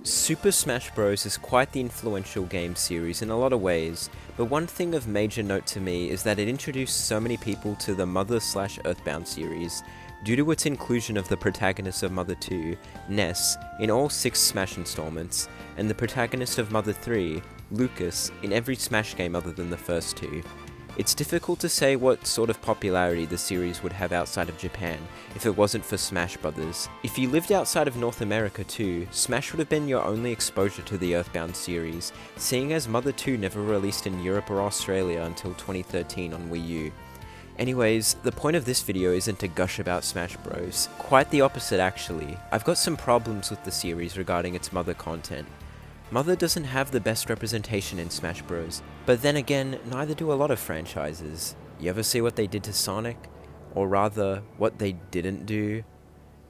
Super Smash Bros. Is quite the influential game series in a lot of ways, but one thing of major note to me is that it introduced so many people to the Mother/Earthbound series, due to its inclusion of the protagonist of Mother 2, Ness, in all 6 Smash installments, and the protagonist of Mother 3, Lucas, in every Smash game other than the first 2. It's difficult to say what sort of popularity the series would have outside of Japan if it wasn't for Smash Brothers. If you lived outside of North America too, Smash would have been your only exposure to the Earthbound series, seeing as Mother 2 never released in Europe or Australia until 2013 on Wii U. Anyways, the point of this video isn't to gush about Smash Bros. Quite the opposite actually. I've got some problems with the series regarding its Mother content. Mother doesn't have the best representation in Smash Bros, but then again, neither do a lot of franchises. You ever see what they did to Sonic? Or rather, what they didn't do?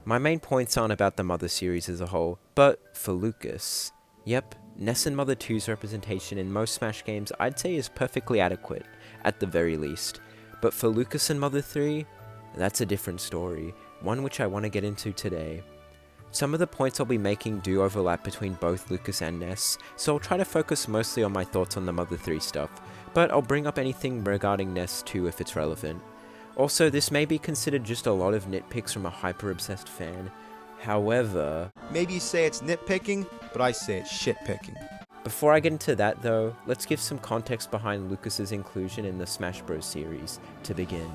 My main points aren't about the Mother series as a whole, but for Lucas. Yep, Ness and Mother 2's representation in most Smash games I'd say is perfectly adequate, at the very least. But for Lucas and Mother 3, that's a different story, one which I want to get into today. Some of the points I'll be making do overlap between both Lucas and Ness, so I'll try to focus mostly on my thoughts on the Mother 3 stuff, but I'll bring up anything regarding Ness too if it's relevant. Also, this may be considered just a lot of nitpicks from a hyper-obsessed fan. However, maybe you say it's nitpicking, but I say it's shitpicking. Before I get into that though, let's give some context behind Lucas's inclusion in the Smash Bros. Series, to begin.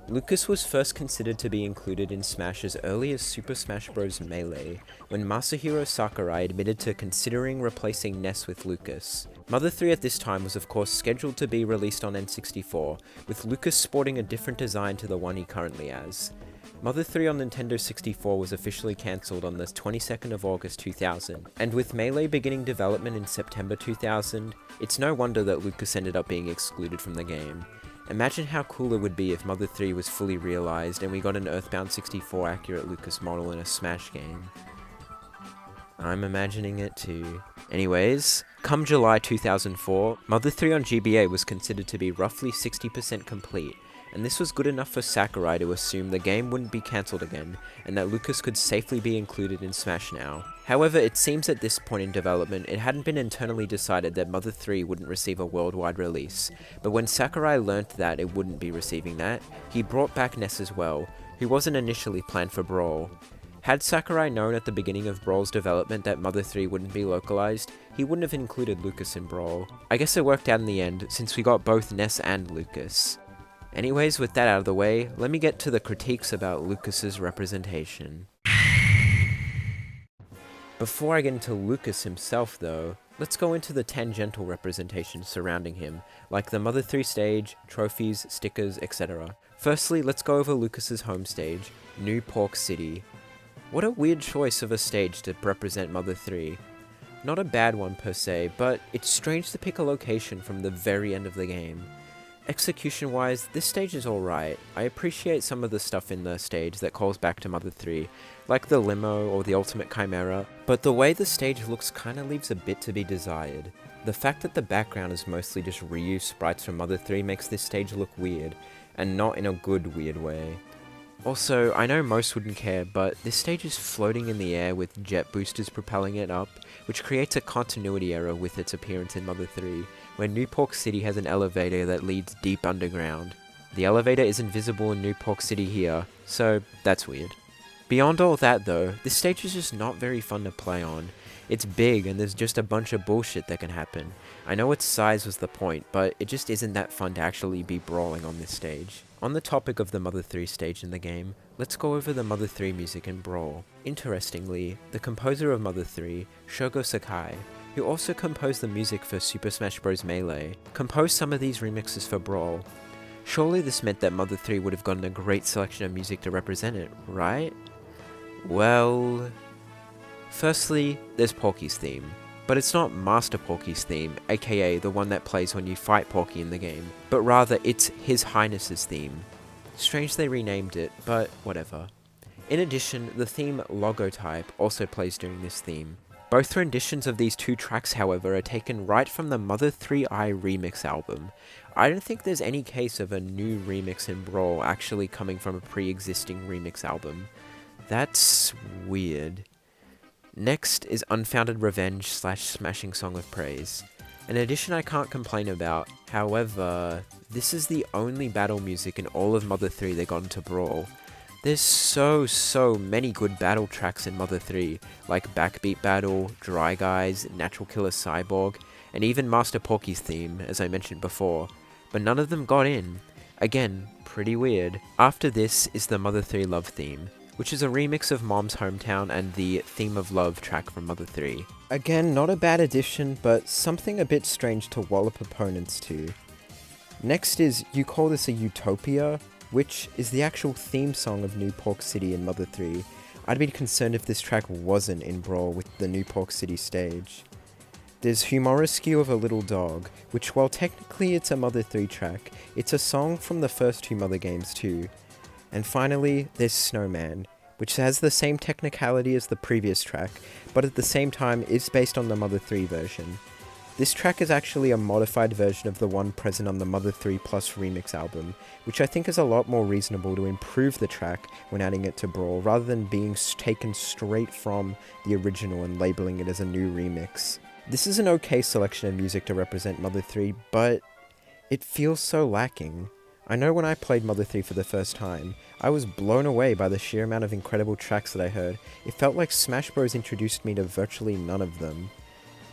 Lucas was first considered to be included in Smash as early as Super Smash Bros. Melee, when Masahiro Sakurai admitted to considering replacing Ness with Lucas. Mother 3 at this time was of course scheduled to be released on N64, with Lucas sporting a different design to the one he currently has. Mother 3 on Nintendo 64 was officially cancelled on the 22nd of August 2000, and with Melee beginning development in September 2000, it's no wonder that Lucas ended up being excluded from the game. Imagine how cool it would be if Mother 3 was fully realised and we got an Earthbound 64 accurate Lucas model in a Smash game. I'm imagining it too. Anyways, come July 2004, Mother 3 on GBA was considered to be roughly 60% complete, and this was good enough for Sakurai to assume the game wouldn't be cancelled again, and that Lucas could safely be included in Smash now. However, it seems at this point in development, it hadn't been internally decided that Mother 3 wouldn't receive a worldwide release, but when Sakurai learnt that it wouldn't be receiving that, he brought back Ness as well, who wasn't initially planned for Brawl. Had Sakurai known at the beginning of Brawl's development that Mother 3 wouldn't be localized, he wouldn't have included Lucas in Brawl. I guess it worked out in the end, since we got both Ness and Lucas. Anyways, with that out of the way, let me get to the critiques about Lucas's representation. Before I get into Lucas himself though, let's go into the tangential representation surrounding him, like the Mother 3 stage, trophies, stickers, etc. Firstly, let's go over Lucas's home stage, New Pork City. What a weird choice of a stage to represent Mother 3. Not a bad one per se, but it's strange to pick a location from the very end of the game. Execution-wise, this stage is alright. I appreciate some of the stuff in the stage that calls back to Mother 3, like the limo or the ultimate chimera, but the way the stage looks kinda leaves a bit to be desired. The fact that the background is mostly just reused sprites from Mother 3 makes this stage look weird, and not in a good weird way. Also, I know most wouldn't care, but this stage is floating in the air with jet boosters propelling it up, which creates a continuity error with its appearance in Mother 3, where New Pork City has an elevator that leads deep underground. The elevator isn't visible in New Pork City here, so that's weird. Beyond all that though, this stage is just not very fun to play on. It's big and there's just a bunch of bullshit that can happen. I know its size was the point, but it just isn't that fun to actually be brawling on this stage. On the topic of the Mother 3 stage in the game, let's go over the Mother 3 music in Brawl. Interestingly, the composer of Mother 3, Shogo Sakai, who also composed the music for Super Smash Bros. Melee, composed some of these remixes for Brawl. Surely this meant that Mother 3 would have gotten a great selection of music to represent it, right? Well... Firstly, there's Porky's theme. But it's not Master Porky's theme, aka the one that plays when you fight Porky in the game, but rather it's His Highness's theme. Strange they renamed it, but whatever. In addition, the theme Logotype also plays during this theme. Both renditions of these two tracks, however, are taken right from the Mother 3i remix album. I don't think there's any case of a new remix in Brawl actually coming from a pre-existing remix album. That's weird. Next is Unfounded Revenge / Smashing Song of Praise. An addition I can't complain about, however, this is the only battle music in all of Mother 3 they got into Brawl. There's so many good battle tracks in Mother 3, like Backbeat Battle, Dry Guys, Natural Killer Cyborg, and even Master Porky's theme, as I mentioned before, but none of them got in. Again, pretty weird. After this is the Mother 3 Love theme, which is a remix of Mom's Hometown and the Theme of Love track from Mother 3. Again, not a bad addition, but something a bit strange to wallop opponents to. Next is You Call This a Utopia, which is the actual theme song of New Pork City in Mother 3. I'd be concerned if this track wasn't in Brawl with the New Pork City stage. There's Humoresque of a Little Dog, which while technically it's a Mother 3 track, it's a song from the first two Mother games too. And finally, there's Snowman, which has the same technicality as the previous track, but at the same time is based on the Mother 3 version. This track is actually a modified version of the one present on the Mother 3 Plus remix album, which I think is a lot more reasonable to improve the track when adding it to Brawl, rather than being taken straight from the original and labeling it as a new remix. This is an okay selection of music to represent Mother 3, but it feels so lacking. I know when I played Mother 3 for the first time, I was blown away by the sheer amount of incredible tracks that I heard. It felt like Smash Bros introduced me to virtually none of them.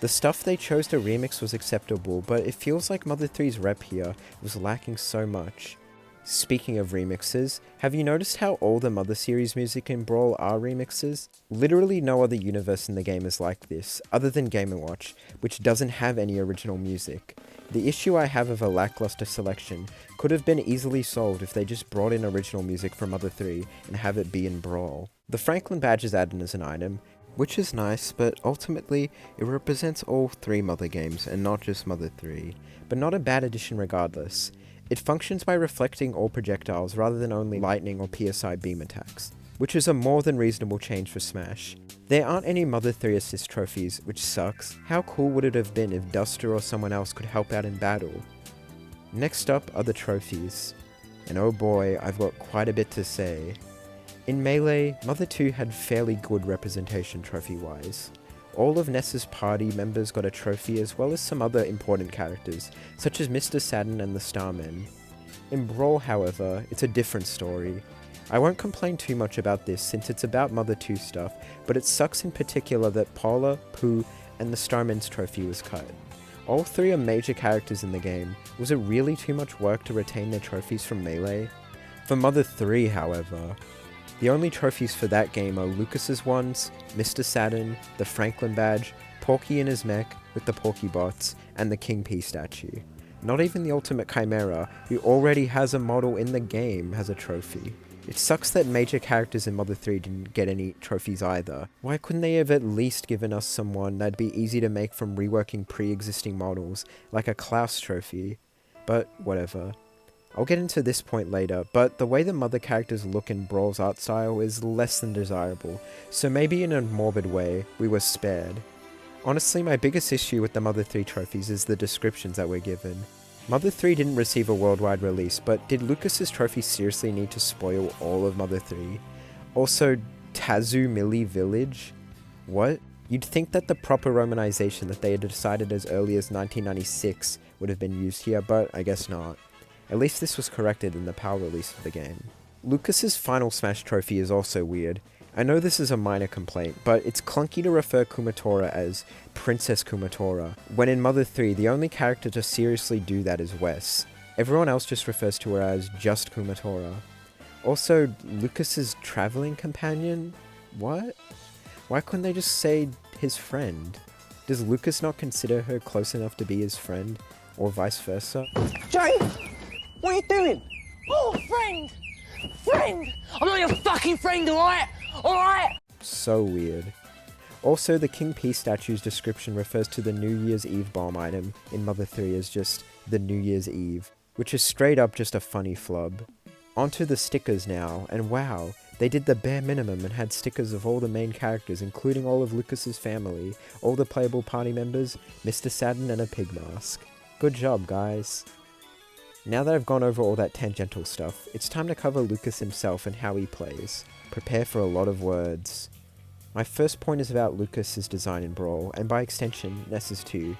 The stuff they chose to remix was acceptable, but it feels like Mother 3's rep here was lacking so much. Speaking of remixes, have you noticed how all the Mother series music in Brawl are remixes? Literally no other universe in the game is like this, other than Game & Watch, which doesn't have any original music. The issue I have of a lackluster selection could have been easily solved if they just brought in original music from Mother 3 and have it be in Brawl. The Franklin badge is added as an item, which is nice, but ultimately it represents all three Mother games and not just Mother 3, but not a bad addition regardless. It functions by reflecting all projectiles rather than only lightning or PSI beam attacks, which is a more than reasonable change for Smash. There aren't any Mother 3 assist trophies, which sucks. How cool would it have been if Duster or someone else could help out in battle? Next up are the trophies, and oh boy, I've got quite a bit to say. In Melee, Mother 2 had fairly good representation trophy-wise. All of Ness's party members got a trophy as well as some other important characters, such as Mr. Saturn and the Starmen. In Brawl, however, it's a different story. I won't complain too much about this since it's about Mother 2 stuff, but it sucks in particular that Paula, Pooh, and the Starmen's trophy was cut. All three are major characters in the game. Was it really too much work to retain their trophies from Melee? For Mother 3, however, the only trophies for that game are Lucas's ones, Mr. Saturn, the Franklin badge, Porky in his mech with the Porky bots, and the King P statue. Not even the Ultimate Chimera, who already has a model in the game, has a trophy. It sucks that major characters in Mother 3 didn't get any trophies either. Why couldn't they have at least given us someone that'd be easy to make from reworking pre-existing models, like a Klaus trophy? But whatever. I'll get into this point later, but the way the Mother characters look in Brawl's art style is less than desirable, so maybe in a morbid way, we were spared. Honestly, my biggest issue with the Mother 3 trophies is the descriptions that we're given. Mother 3 didn't receive a worldwide release, but did Lucas's trophy seriously need to spoil all of Mother 3? Also, Tazu Millie Village? What? You'd think that the proper romanization that they had decided as early as 1996 would have been used here, but I guess not. At least this was corrected in the PAL release of the game. Lucas's final Smash trophy is also weird. I know this is a minor complaint, but it's clunky to refer Kumatora as Princess Kumatora, when in Mother 3 the only character to seriously do that is Wes. Everyone else just refers to her as just Kumatora. Also, Lucas's traveling companion? What? Why couldn't they just say his friend? Does Lucas not consider her close enough to be his friend, or vice versa? Jay! What are you doing? Oh, friend! Friend! I'm not your fucking friend, alright? Alright? So weird. Also, the King P statue's description refers to the New Year's Eve bomb item in Mother 3 as just the New Year's Eve, which is straight up just a funny flub. Onto the stickers now, and wow, they did the bare minimum and had stickers of all the main characters, including all of Lucas's family, all the playable party members, Mr. Saturn, and a pig mask. Good job, guys. Now that I've gone over all that tangential stuff, it's time to cover Lucas himself and how he plays. Prepare for a lot of words. My first point is about Lucas's design in Brawl, and by extension, Ness's too.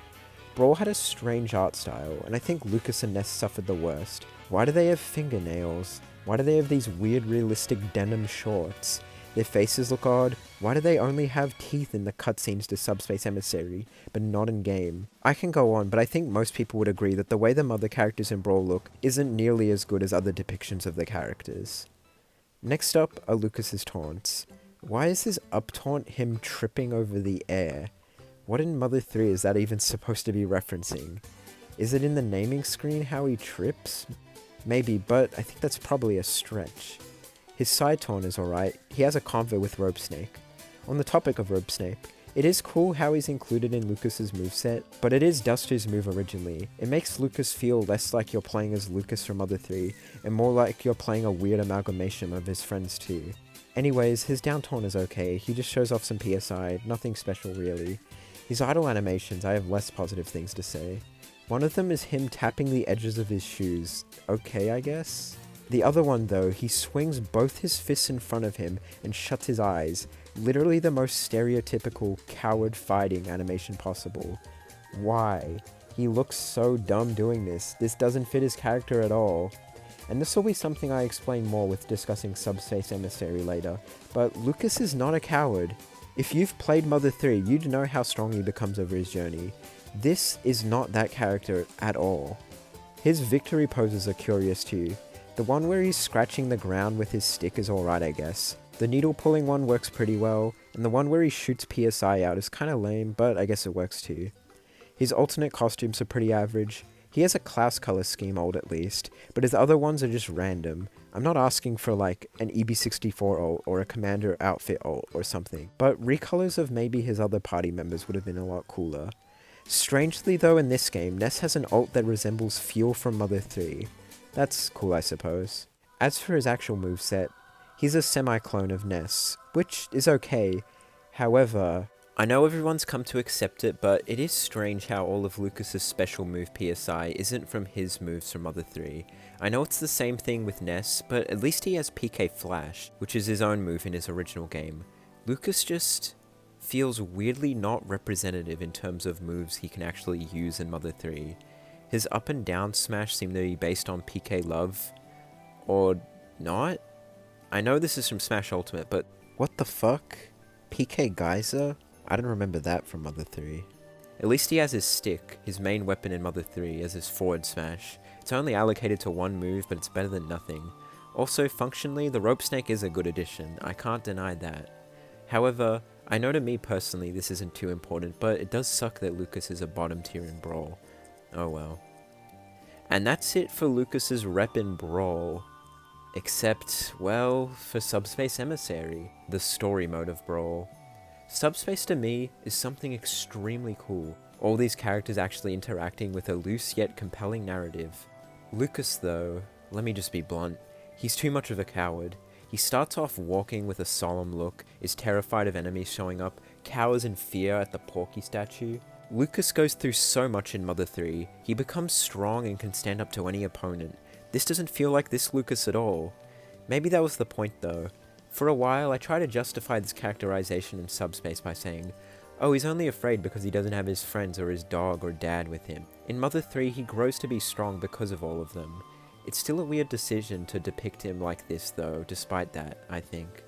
Brawl had a strange art style, and I think Lucas and Ness suffered the worst. Why do they have fingernails? Why do they have these weird realistic denim shorts? Their faces look odd. Why do they only have teeth in the cutscenes to Subspace Emissary, but not in game? I can go on, but I think most people would agree that the way the mother characters in Brawl look isn't nearly as good as other depictions of the characters. Next up are Lucas's taunts. Why is his up taunt him tripping over the air? What in Mother 3 is that even supposed to be referencing? Is it in the naming screen how he trips? Maybe, but I think that's probably a stretch. His side taunt is alright, he has a convo with Rope Snake. On the topic of Rope Snake, it is cool how he's included in Lucas's moveset, but it is Duster's move originally. It makes Lucas feel less like you're playing as Lucas from Mother 3, and more like you're playing a weird amalgamation of his friends too. Anyways, his down taunt is okay, he just shows off some PSI, nothing special really. His idle animations, I have less positive things to say. One of them is him tapping the edges of his shoes. Okay, I guess? The other one though, he swings both his fists in front of him and shuts his eyes. Literally the most stereotypical coward fighting animation possible. Why? He looks so dumb doing this. This doesn't fit his character at all. And this will be something I explain more with discussing Subspace Emissary later, but Lucas is not a coward. If you've played Mother 3, you'd know how strong he becomes over his journey. This is not that character at all. His victory poses are curious too. The one where he's scratching the ground with his stick is alright, I guess. The needle pulling one works pretty well, and the one where he shoots PSI out is kinda lame, but I guess it works too. His alternate costumes are pretty average. He has a Klaus color scheme ult at least, but his other ones are just random. I'm not asking for like an EB64 ult or a Commander outfit ult or something, but recolors of maybe his other party members would have been a lot cooler. Strangely though, in this game, Ness has an ult that resembles Fuel from Mother 3. That's cool, I suppose. As for his actual moveset, he's a semi-clone of Ness, which is okay. However, I know everyone's come to accept it, but it is strange how all of Lucas's special move PSI isn't from his moves from Mother 3. I know it's the same thing with Ness, but at least he has PK Flash, which is his own move in his original game. Lucas just feels weirdly not representative in terms of moves he can actually use in Mother 3. His up and down smash seem to be based on PK Love, or not? I know this is from Smash Ultimate, but what the fuck? PK Geyser? I don't remember that from Mother 3. At least he has his stick, his main weapon in Mother 3, as his forward smash. It's only allocated to one move, but it's better than nothing. Also, functionally, the Rope Snake is a good addition, I can't deny that. However, I know to me personally this isn't too important, but it does suck that Lucas is a bottom tier in Brawl. Oh well. And that's it for Lucas's rep in Brawl. Except, well, for Subspace Emissary, the story mode of Brawl. Subspace to me is something extremely cool. All these characters actually interacting with a loose yet compelling narrative. Lucas though, let me just be blunt, he's too much of a coward. He starts off walking with a solemn look, is terrified of enemies showing up, cowers in fear at the Porky statue. Lucas goes through so much in Mother 3, he becomes strong and can stand up to any opponent. This doesn't feel like this Lucas at all. Maybe that was the point though. For a while, I tried to justify this characterization in Subspace by saying, oh, he's only afraid because he doesn't have his friends or his dog or dad with him. In Mother 3, he grows to be strong because of all of them. It's still a weird decision to depict him like this though, despite that, I think.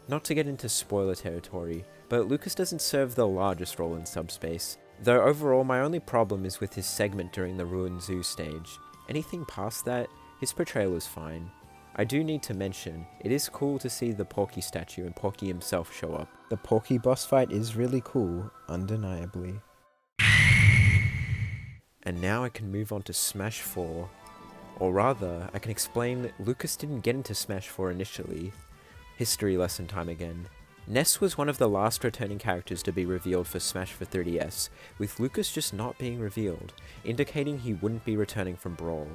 Not to get into spoiler territory, but Lucas doesn't serve the largest role in Subspace, though overall my only problem is with his segment during the Ruined Zoo stage. Anything past that, his portrayal is fine. I do need to mention, it is cool to see the Porky statue and Porky himself show up. The Porky boss fight is really cool, undeniably. And now I can move on to Smash 4. Or rather, I can explain that Lucas didn't get into Smash 4 initially. History lesson time again. Ness was one of the last returning characters to be revealed for Smash for 3DS, with Lucas just not being revealed, indicating he wouldn't be returning from Brawl.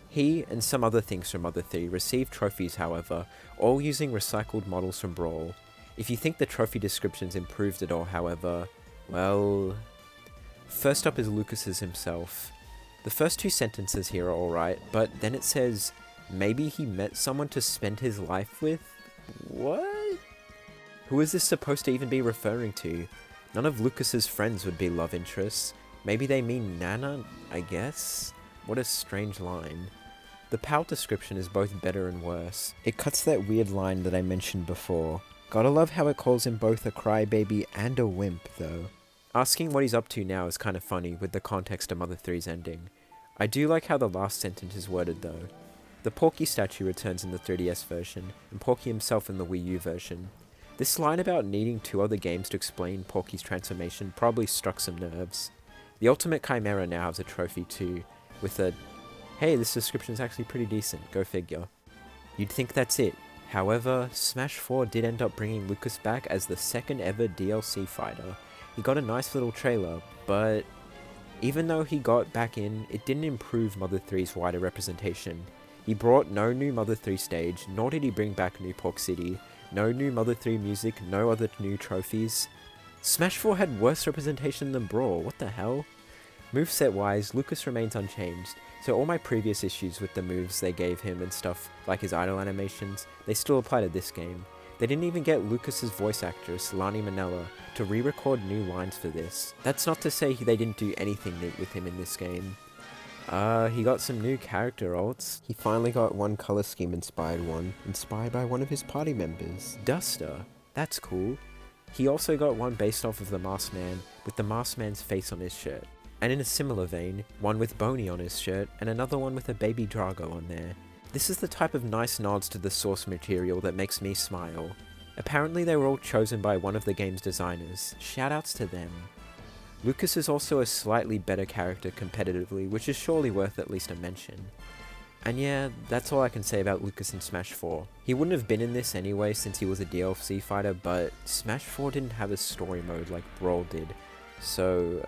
He, and some other things from Mother 3, received trophies however, all using recycled models from Brawl. If you think the trophy descriptions improved at all however, well... First up is Lucas's himself. The first two sentences here are alright, but then it says, maybe he met someone to spend his life with? What? Who is this supposed to even be referring to? None of Lucas's friends would be love interests. Maybe they mean Nana, I guess? What a strange line. The PAL description is both better and worse. It cuts that weird line that I mentioned before. Gotta love how it calls him both a crybaby and a wimp, though. Asking what he's up to now is kind of funny with the context of Mother 3's ending. I do like how the last sentence is worded though. The Porky statue returns in the 3DS version, and Porky himself in the Wii U version. This line about needing 2 other games to explain Porky's transformation probably struck some nerves. The Ultimate Chimera now has a trophy too, with a, hey, this description is actually pretty decent, go figure. You'd think that's it. However, Smash 4 did end up bringing Lucas back as the second ever DLC fighter. He got a nice little trailer, but even though he got back in, it didn't improve Mother 3's wider representation. He brought no new Mother 3 stage, nor did he bring back New Pork City, no new Mother 3 music, no other new trophies. Smash 4 had worse representation than Brawl, what the hell? Moveset wise, Lucas remains unchanged, so all my previous issues with the moves they gave him and stuff, like his idle animations, they still apply to this game. They didn't even get Lucas's voice actress, Lani Minella, to re-record new lines for this. That's not to say they didn't do anything neat with him in this game. He got some new character alts. He finally got one color scheme inspired one, inspired by one of his party members. Duster. That's cool. He also got one based off of the Masked Man, with the Masked Man's face on his shirt. And in a similar vein, one with Boney on his shirt, and another one with a baby Drago on there. This is the type of nice nods to the source material that makes me smile. Apparently they were all chosen by one of the game's designers. Shoutouts to them. Lucas is also a slightly better character competitively, which is surely worth at least a mention. And yeah, that's all I can say about Lucas in Smash 4. He wouldn't have been in this anyway since he was a DLC fighter, but Smash 4 didn't have a story mode like Brawl did. So,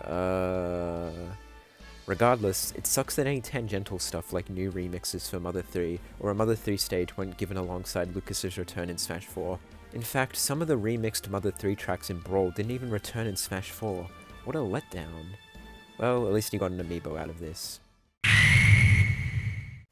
regardless, it sucks that any tangential stuff like new remixes for Mother 3 or a Mother 3 stage weren't given alongside Lucas's return in Smash 4. In fact, some of the remixed Mother 3 tracks in Brawl didn't even return in Smash 4. What a letdown. Well, at least he got an amiibo out of this.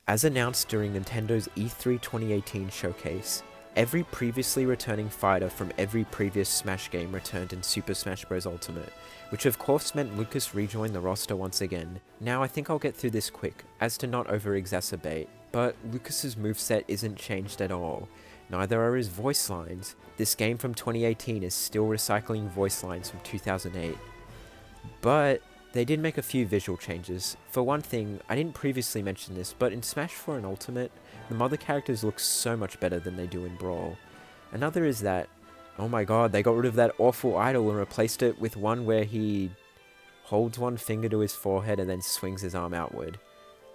As announced during Nintendo's E3 2018 showcase, every previously returning fighter from every previous Smash game returned in Super Smash Bros. Ultimate, which of course meant Lucas rejoined the roster once again. Now I think I'll get through this quick, as to not over-exacerbate, but Lucas's moveset isn't changed at all. Neither are his voice lines. This game from 2018 is still recycling voice lines from 2008. But they did make a few visual changes. For one thing, I didn't previously mention this, but in Smash 4 and Ultimate, the mother characters look so much better than they do in Brawl. Another is that, oh my god, they got rid of that awful idol and replaced it with one where he holds one finger to his forehead and then swings his arm outward.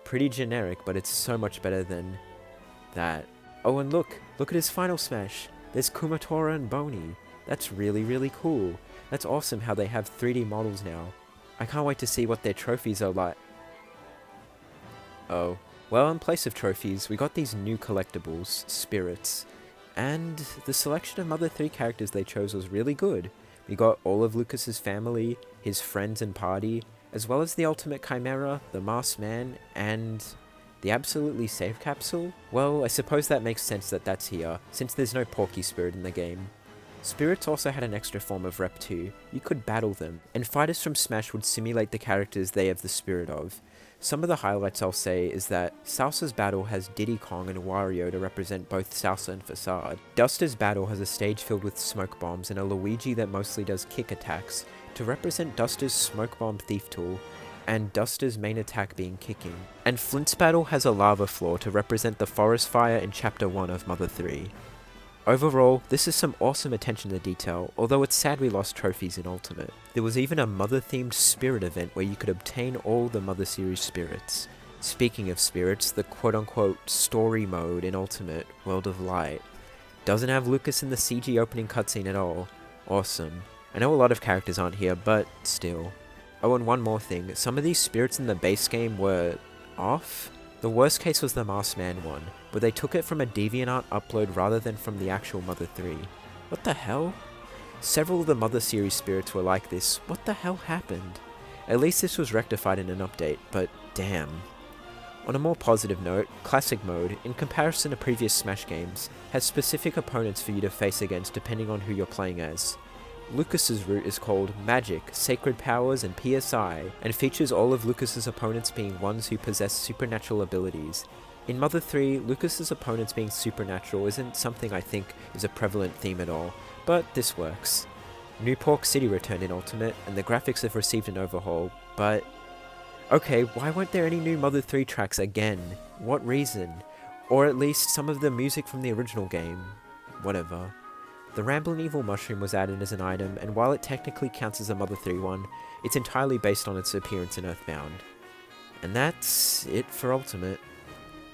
Pretty generic, but it's so much better than that. Oh, and look at his final smash. There's Kumatora and Boney. That's really, really cool. That's awesome how they have 3D models now. I can't wait to see what their trophies are like. Oh. Well, in place of trophies, we got these new collectibles, spirits. And the selection of Mother 3 characters they chose was really good. We got all of Lucas's family, his friends and party, as well as the Ultimate Chimera, the Masked Man, and the Absolutely Safe Capsule? Well, I suppose that makes sense that that's here, since there's no Porky Spirit in the game. Spirits also had an extra form of rep too. You could battle them, and fighters from Smash would simulate the characters they have the spirit of. Some of the highlights I'll say is that Salsa's battle has Diddy Kong and Wario to represent both Salsa and Facade. Duster's battle has a stage filled with smoke bombs and a Luigi that mostly does kick attacks to represent Duster's smoke bomb thief tool, and Duster's main attack being kicking. And Flint's battle has a lava floor to represent the forest fire in Chapter 1 of Mother 3. Overall, this is some awesome attention to detail, although it's sad we lost trophies in Ultimate. There was even a Mother-themed spirit event where you could obtain all the Mother series spirits. Speaking of spirits, the quote-unquote story mode in Ultimate, World of Light, doesn't have Lucas in the CG opening cutscene at all. Awesome. I know a lot of characters aren't here, but still. Oh, and one more thing, some of these spirits in the base game were off? The worst case was the Masked Man one, but they took it from a DeviantArt upload rather than from the actual Mother 3. What the hell? Several of the Mother series spirits were like this. What the hell happened? At least this was rectified in an update, but damn. On a more positive note, Classic Mode, in comparison to previous Smash games, has specific opponents for you to face against depending on who you're playing as. Lucas's route is called Magic, Sacred Powers, and PSI, and features all of Lucas's opponents being ones who possess supernatural abilities. In Mother 3, Lucas's opponents being supernatural isn't something I think is a prevalent theme at all, but this works. New Pork City returned in Ultimate, and the graphics have received an overhaul, but... okay, why weren't there any new Mother 3 tracks again? What reason? Or at least some of the music from the original game. Whatever. The Ramblin' Evil Mushroom was added as an item, and while it technically counts as a Mother 3 one, it's entirely based on its appearance in Earthbound. And that's it for Ultimate.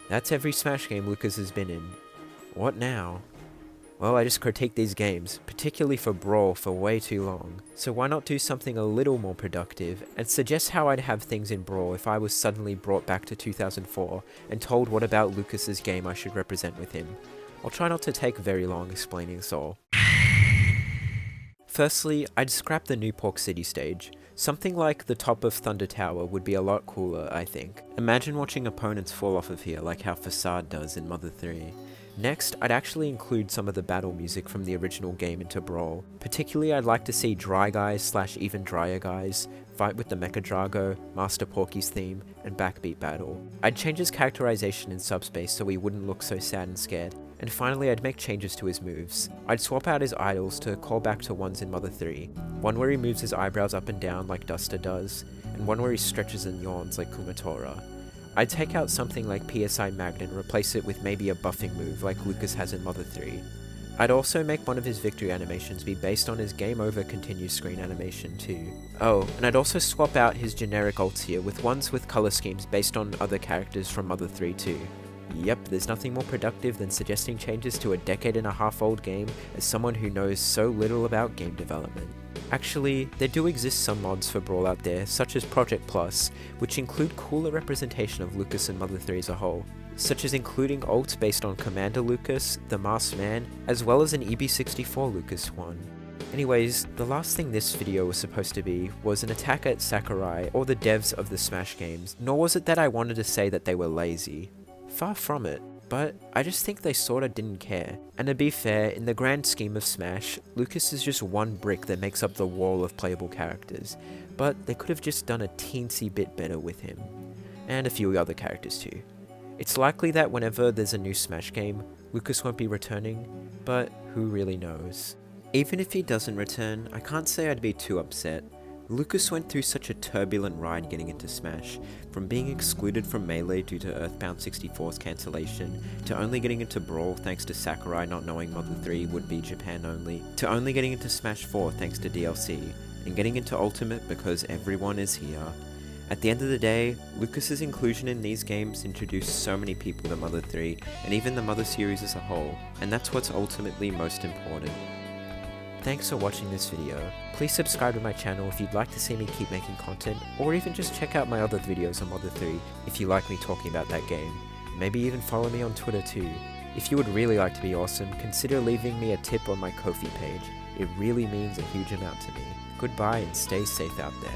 That's every Smash game Lucas has been in. What now? Well, I just critiqued these games, particularly for Brawl, for way too long. So why not do something a little more productive, and suggest how I'd have things in Brawl if I was suddenly brought back to 2004, and told what about Lucas's game I should represent with him. I'll try not to take very long explaining this all. Firstly, I'd scrap the New Pork City stage. Something like the top of Thunder Tower would be a lot cooler, I think. Imagine watching opponents fall off of here like how Facade does in Mother 3. Next, I'd actually include some of the battle music from the original game into Brawl. Particularly, I'd like to see Dry Guys / even Drier Guys fight with the Mecha Drago, Master Porky's theme, and Backbeat battle. I'd change his characterization in Subspace so he wouldn't look so sad and scared. And finally, I'd make changes to his moves. I'd swap out his idols to call back to ones in Mother 3. One where he moves his eyebrows up and down like Duster does, and one where he stretches and yawns like Kumatora. I'd take out something like PSI Magnet and replace it with maybe a buffing move like Lucas has in Mother 3. I'd also make one of his victory animations be based on his Game Over continue screen animation too. Oh, and I'd also swap out his generic ults here with ones with color schemes based on other characters from Mother 3 too. Yep, there's nothing more productive than suggesting changes to a decade-and-a-half-old game as someone who knows so little about game development. Actually, there do exist some mods for Brawl out there, such as Project Plus, which include cooler representation of Lucas and Mother 3 as a whole, such as including ults based on Commander Lucas, the Masked Man, as well as an EB64 Lucas one. Anyways, the last thing this video was supposed to be was an attack at Sakurai or the devs of the Smash games, nor was it that I wanted to say that they were lazy. Far from it, but I just think they sorta didn't care. And to be fair, in the grand scheme of Smash, Lucas is just one brick that makes up the wall of playable characters, but they could have just done a teensy bit better with him. And a few other characters too. It's likely that whenever there's a new Smash game, Lucas won't be returning, but who really knows. Even if he doesn't return, I can't say I'd be too upset. Lucas went through such a turbulent ride getting into Smash, from being excluded from Melee due to Earthbound 64's cancellation, to only getting into Brawl thanks to Sakurai not knowing Mother 3 would be Japan only, to only getting into Smash 4 thanks to DLC, and getting into Ultimate because everyone is here. At the end of the day, Lucas's inclusion in these games introduced so many people to Mother 3, and even the Mother series as a whole, and that's what's ultimately most important. Thanks for watching this video. Please subscribe to my channel if you'd like to see me keep making content, or even just check out my other videos on Mother 3 if you like me talking about that game. Maybe even follow me on Twitter too. If you would really like to be awesome, consider leaving me a tip on my Ko-fi page. It really means a huge amount to me. Goodbye and stay safe out there.